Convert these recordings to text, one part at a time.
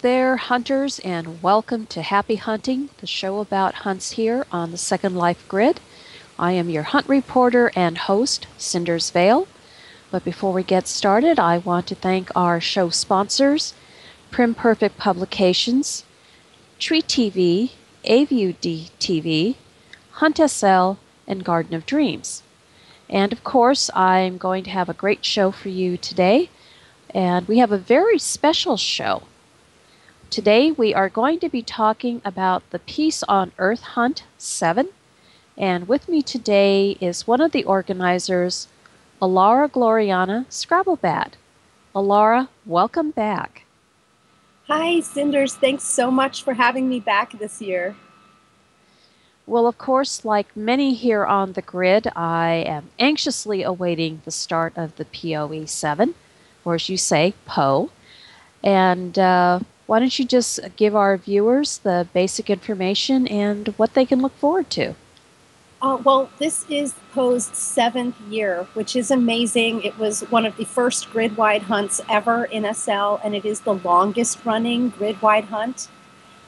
there, hunters, and welcome to Happy Hunting, the show about hunts here on the Second Life Grid. I am your hunt reporter and host, Cinders Vale. But before we get started, I want to thank our show sponsors, Prim Perfect Publications, Tree TV, AVUD TV, Hunt SL, and Garden of Dreams. And of course, I'm going to have a great show for you today, and we have a very special show. Today we are going to be talking about the Peace on Earth Hunt 7, and with me today is one of the organizers, Elara Gloriana Scrabblebat. Elara, welcome back. Hi, Cinders. Thanks so much for having me back this year. Well, of course, like many here on the grid, I am anxiously awaiting the start of the PoE 7, or as you say, PoE. And why don't you just give our viewers the basic information and what they can look forward to? Well, this is PoE's 7th year, which is amazing. It was one of the first grid-wide hunts ever in SL, and it is the longest-running grid-wide hunt.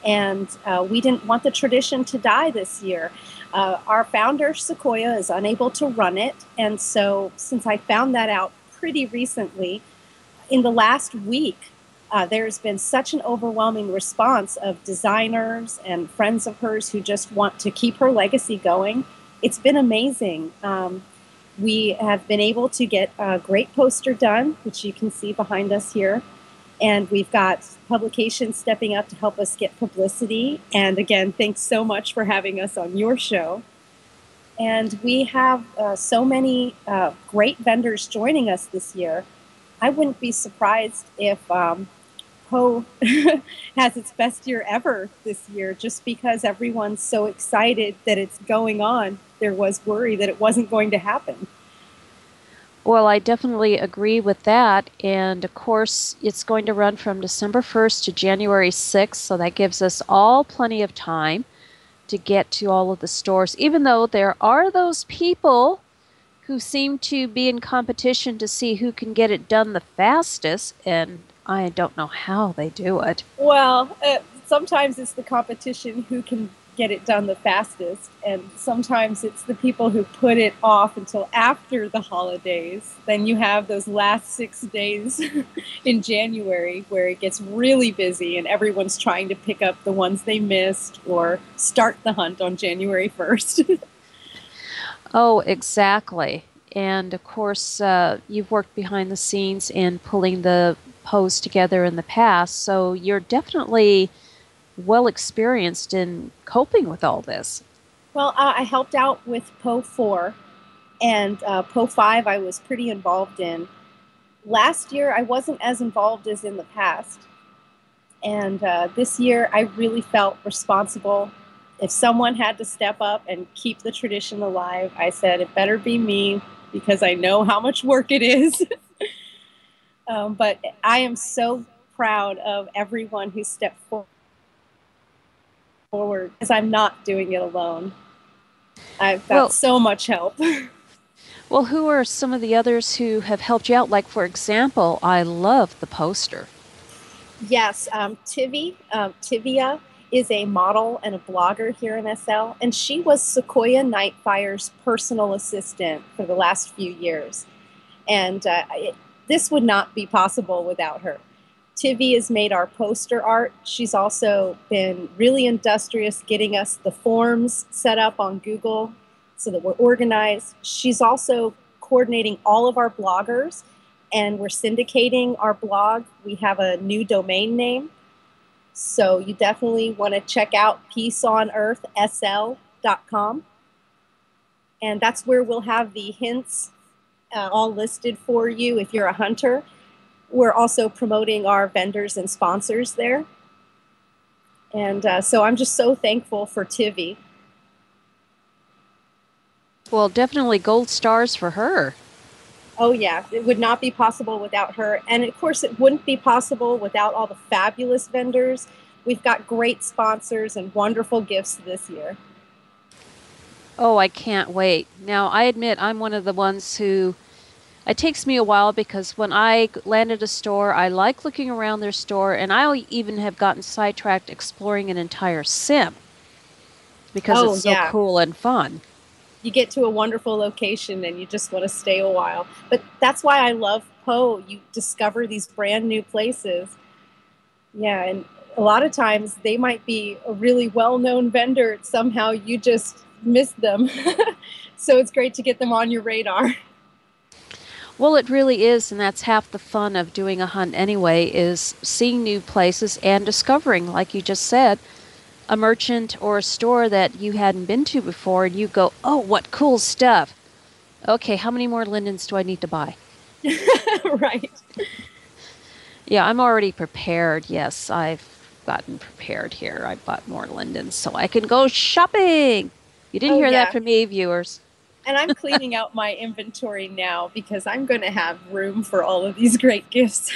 And we didn't want the tradition to die this year. Our founder, Sequoia, is unable to run it, and so since I found that out pretty recently, in the last week, there's been such an overwhelming response of designers and friends of hers who just want to keep her legacy going. It's been amazing. We have been able to get a great poster done, which you can see behind us here. And we've got publications stepping up to help us get publicity. And again, thanks so much for having us on your show. And we have so many great vendors joining us this year. I wouldn't be surprised if PoE has its best year ever this year, just because everyone's so excited that it's going on. There was worry that it wasn't going to happen. Well, I definitely agree with that. And of course, it's going to run from December 1st to January 6th, so that gives us all plenty of time to get to all of the stores, even though there are those people who seem to be in competition to see who can get it done the fastest, and I don't know how they do it. Well, sometimes it's the competition who can get it done the fastest, and sometimes it's the people who put it off until after the holidays. Then you have those last 6 days in January where it gets really busy and everyone's trying to pick up the ones they missed or start the hunt on January 1st. Oh, exactly. And of course, you've worked behind the scenes in pulling the PoEs together in the past, so you're definitely well experienced in coping with all this. Well, I helped out with PoE 4, and PoE 5 I was pretty involved in. Last year I wasn't as involved as in the past, and this year I really felt responsible. If someone had to step up and keep the tradition alive, I said it better be me, because I know how much work it is. But I am so proud of everyone who stepped forward, because I'm not doing it alone. I've got so much help. Well, who are some of the others who have helped you out? Like, for example, I love the poster. Yes, Tivia is a model and a blogger here in SL, and she was Sequoia Nightfire's personal assistant for the last few years. And this would not be possible without her. Tivy has made our poster art. She's also been really industrious getting us the forms set up on Google so that we're organized. She's also coordinating all of our bloggers, and we're syndicating our blog. We have a new domain name, so you definitely want to check out peaceonearthsl.com. And that's where we'll have the hints all listed for you if you're a hunter. We're also promoting our vendors and sponsors there. And so I'm just so thankful for Tivy. Well, definitely gold stars for her. Oh, yeah. It would not be possible without her. And, of course, it wouldn't be possible without all the fabulous vendors. We've got great sponsors and wonderful gifts this year. Oh, I can't wait. Now, I admit I'm one of the ones who It takes me a while because when I land at a store, I like looking around their store, and I'll even have gotten sidetracked exploring an entire sim because it's Oh, so yeah. cool and fun. You get to a wonderful location and you just want to stay a while. But that's why I love Poe. You discover these brand new places. Yeah, and a lot of times they might be a really well-known vendor. Somehow you just miss them. So it's great to get them on your radar. Well, it really is, and that's half the fun of doing a hunt anyway, is seeing new places and discovering, like you just said, a merchant or a store that you hadn't been to before, and you go, oh, what cool stuff. Okay, how many more lindens do I need to buy? Right. Yeah, I'm already prepared. Yes, I've gotten prepared here. I bought more lindens so I can go shopping. You didn't Oh, hear that yeah. from me, viewers. And I'm cleaning out my inventory now because I'm going to have room for all of these great gifts.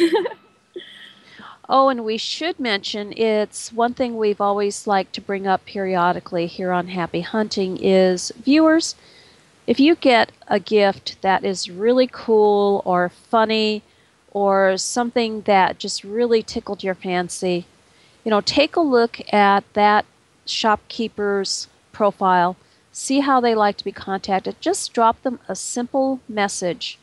Oh, and we should mention it's one thing we've always liked to bring up periodically here on Happy Hunting is viewers, if you get a gift that is really cool or funny or something that just really tickled your fancy, take a look at that shopkeeper's profile, see how they like to be contacted. Just drop them a simple message,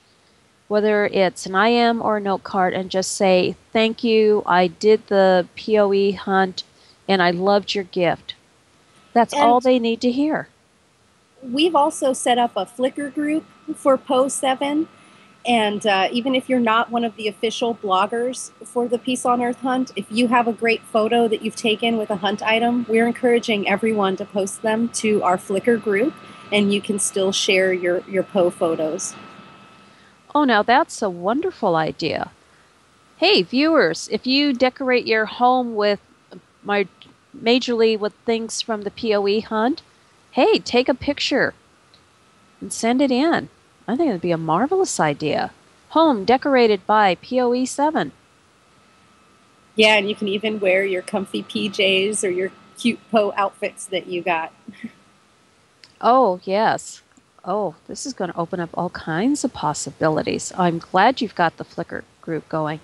whether it's an IM or a note card, and just say, thank you, I did the PoE hunt, and I loved your gift. That's all And they need to hear. we've also set up a Flickr group for Poe 7. And even if you're not one of the official bloggers for the Peace on Earth hunt, if you have a great photo that you've taken with a hunt item, we're encouraging everyone to post them to our Flickr group, and you can still share your Poe photos. Oh, now that's a wonderful idea. Hey, viewers, if you decorate your home with my majorly with things from the PoE hunt, hey, take a picture and send it in. I think it'd be a marvelous idea. Home decorated by PoE 7. Yeah, and you can even wear your comfy PJs or your cute Poe outfits that you got. Oh, yes. Oh, this is going to open up all kinds of possibilities. I'm glad you've got the Flickr group going.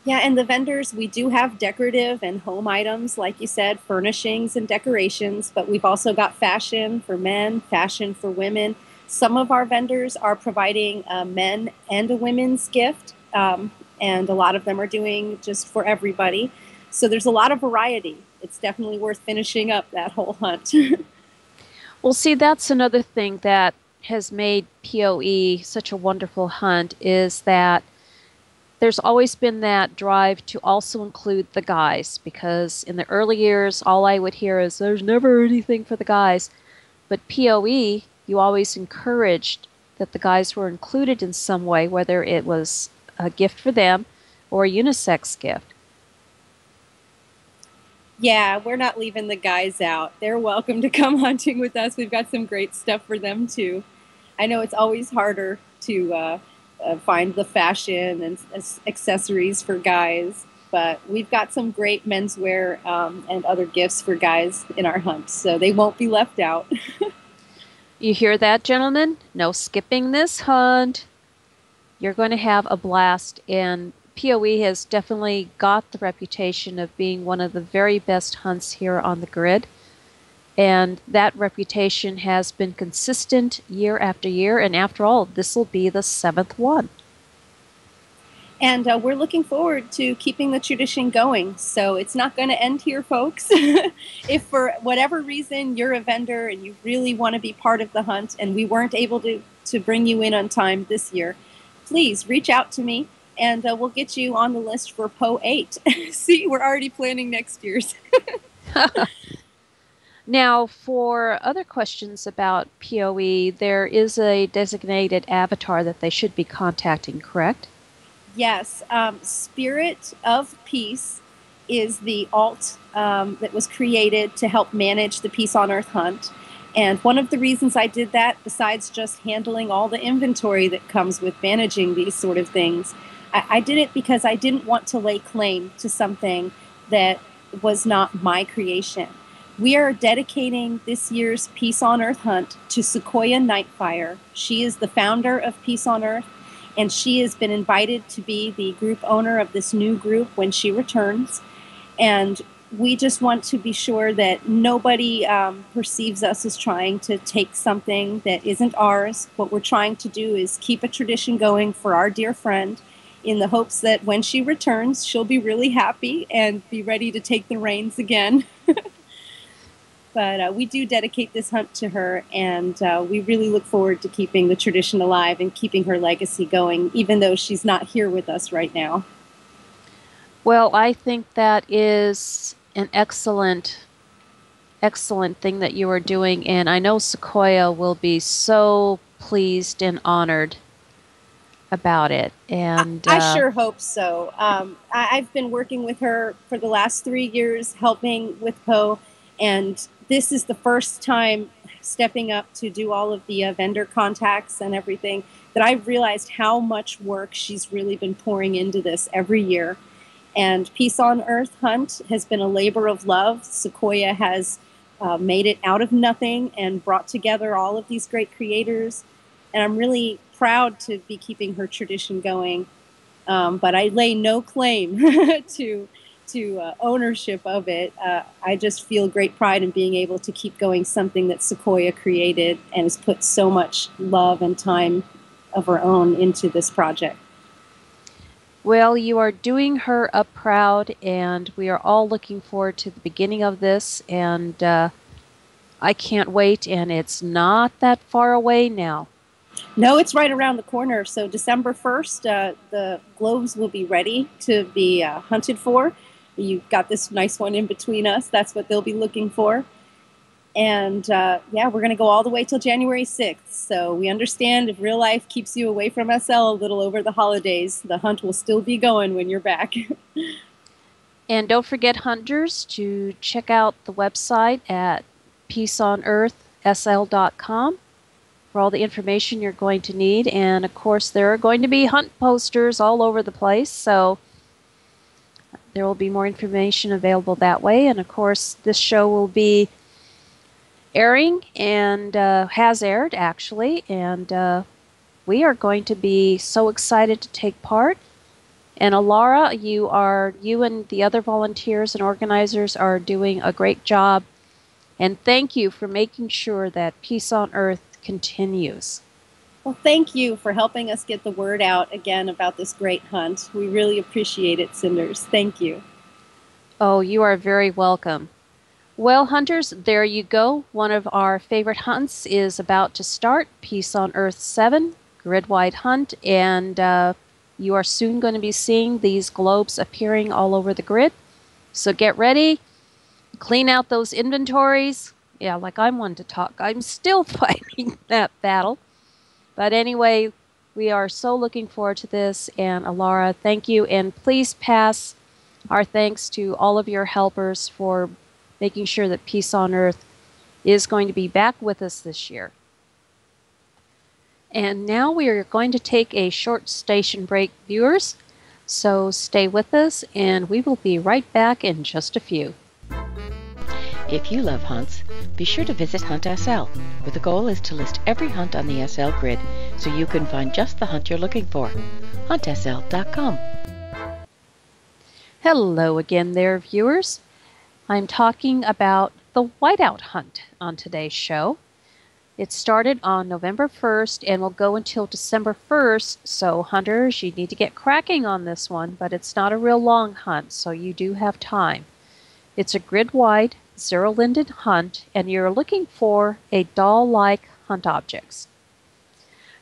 Yeah, and the vendors, we do have decorative and home items, like you said, furnishings and decorations, but we've also got fashion for men, fashion for women. Some of our vendors are providing a men and a women's gift, and a lot of them are doing just for everybody. So there's a lot of variety. It's definitely worth finishing up that whole hunt. Well, see, that's another thing that has made PoE such a wonderful hunt is that there's always been that drive to also include the guys because in the early years, all I would hear is there's never anything for the guys. But PoE, you always encouraged that the guys were included in some way, whether it was a gift for them or a unisex gift. Yeah, we're not leaving the guys out. They're welcome to come hunting with us. We've got some great stuff for them too. I know it's always harder to find the fashion and accessories for guys, but we've got some great menswear and other gifts for guys in our hunt, so they won't be left out. You hear that, gentlemen? No skipping this hunt. You're going to have a blast, and PoE has definitely got the reputation of being one of the very best hunts here on the grid. And that reputation has been consistent year after year. And after all, this will be the seventh one. And we're looking forward to keeping the tradition going. So it's not going to end here, folks. If for whatever reason you're a vendor and you really want to be part of the hunt and we weren't able to bring you in on time this year, please reach out to me and we'll get you on the list for Poe 8. See, we're already planning next year's. Now, for other questions about PoE, there is a designated avatar that they should be contacting, correct? Yes, Spirit of Peace is the alt that was created to help manage the Peace on Earth hunt. And one of the reasons I did that, besides just handling all the inventory that comes with managing these sort of things, I did it because I didn't want to lay claim to something that was not my creation. We are dedicating this year's Peace on Earth hunt to Sequoia Nightfire. She is the founder of Peace on Earth, and she has been invited to be the group owner of this new group when she returns. And we just want to be sure that nobody perceives us as trying to take something that isn't ours. What we're trying to do is keep a tradition going for our dear friend, in the hopes that when she returns, she'll be really happy and be ready to take the reins again. But we do dedicate this hunt to her, and we really look forward to keeping the tradition alive and keeping her legacy going, even though she's not here with us right now. Well, I think that is an excellent thing that you are doing, and I know Sequoia will be so pleased and honored about it. And I sure hope so. I've been working with her for the last 3 years, helping with Poe, and this is the first time stepping up to do all of the vendor contacts and everything that I've realized how much work she's really been pouring into this every year. And Peace on Earth Hunt has been a labor of love. Sequoia has made it out of nothing and brought together all of these great creators. And I'm really proud to be keeping her tradition going. But I lay no claim to ownership of it. I just feel great pride in being able to keep going something that Sequoia created and has put so much love and time of her own into this project. Well, you are doing her up proud, and we are all looking forward to the beginning of this, and I can't wait, and it's not that far away now. No, it's right around the corner. So December 1st, the globes will be ready to be hunted for. You've got this nice one in between us. That's what they'll be looking for. And yeah, we're going to go all the way till January 6th. So we understand if real life keeps you away from SL a little over the holidays, the hunt will still be going when you're back. And don't forget, hunters, to check out the website at peaceonearthsl.com for all the information you're going to need. And of course, there are going to be hunt posters all over the place. So there will be more information available that way. And of course, this show will be airing and has aired actually, and we are going to be so excited to take part. And Elara, you and the other volunteers and organizers are doing a great job, and thank you for making sure that Peace on Earth continues. Well, thank you for helping us get the word out again about this great hunt. We really appreciate it, Cinders. Thank you. Oh, you are very welcome. Well, hunters, there you go. One of our favorite hunts is about to start, Peace on Earth 7, grid-wide hunt, and you are soon going to be seeing these globes appearing all over the grid. So get ready, clean out those inventories. Yeah, like I'm one to talk. I'm still fighting that battle. But anyway, we are so looking forward to this, and Elara, thank you, and please pass our thanks to all of your helpers for making sure that Peace on Earth is going to be back with us this year. And now we are going to take a short station break, viewers. So stay with us, and we will be right back in just a few. If you love hunts, be sure to visit Hunt SL, where the goal is to list every hunt on the SL grid so you can find just the hunt you're looking for. HuntSL.com. Hello again there, viewers. I'm talking about the whiteout hunt on today's show. It started on November 1st and will go until December 1st, so hunters, you need to get cracking on this one, but it's not a real long hunt, so you do have time. It's a grid-wide, zero-linded hunt, and you're looking for a doll-like hunt objects.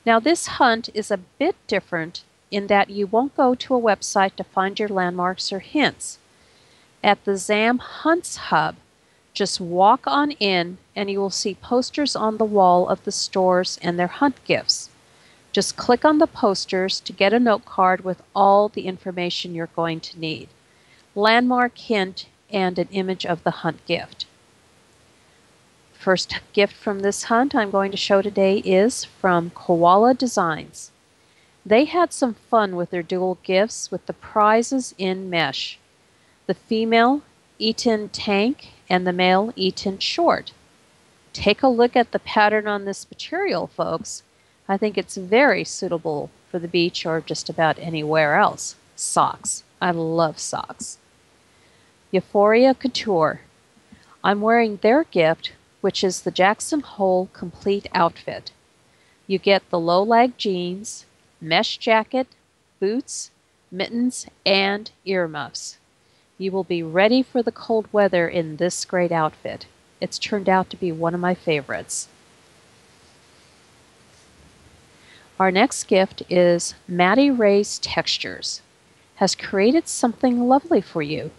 Now, this hunt is a bit different in that you won't go to a website to find your landmarks or hints. At the ZAM Hunts Hub, just walk on in and you will see posters on the wall of the stores and their hunt gifts. Just click on the posters to get a note card with all the information you're going to need. Landmark, hint, and an image of the hunt gift. First gift from this hunt I'm going to show today is from Koala Designs. They had some fun with their dual gifts with the prizes in mesh. The female Eaton tank and the male Eaton short. Take a look at the pattern on this material, folks. I think it's very suitable for the beach or just about anywhere else. Socks. I love socks. Euphoria Couture. I'm wearing their gift, which is the Jackson Hole complete outfit. You get the low-leg jeans, mesh jacket, boots, mittens, and earmuffs. You will be ready for the cold weather in this great outfit. It's turned out to be one of my favorites. Our next gift is Maddie Ray's Textures. Has created something lovely for you.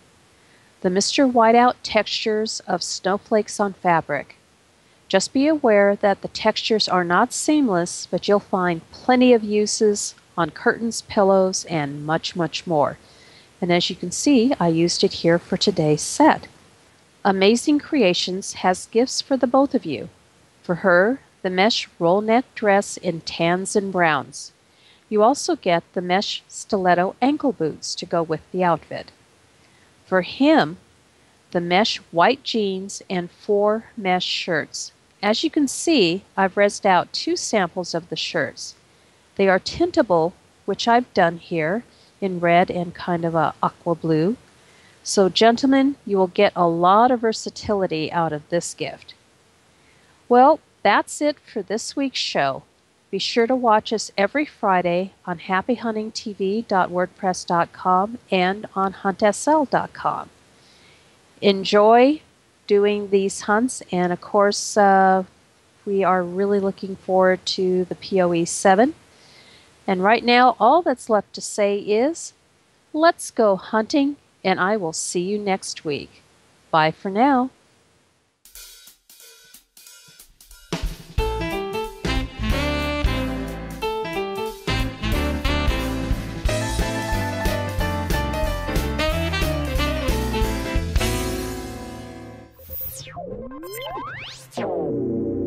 The Mr. Whiteout textures of snowflakes on fabric. Just be aware that the textures are not seamless, but you'll find plenty of uses on curtains, pillows, and much, much more. And as you can see, I used it here for today's set. Amazing Creations has gifts for the both of you. For her, the mesh roll neck dress in tans and browns. You also get the mesh stiletto ankle boots to go with the outfit. For him, the mesh white jeans and 4 mesh shirts. As you can see, I've rezzed out 2 samples of the shirts. They are tintable, which I've done here in red and kind of a aqua blue. So gentlemen, you will get a lot of versatility out of this gift. Well, that's it for this week's show. Be sure to watch us every Friday on happyhuntingtv.wordpress.com and on huntsl.com. Enjoy doing these hunts, and of course, we are really looking forward to the POE 7. And right now, all that's left to say is, let's go hunting, and I will see you next week. Bye for now. You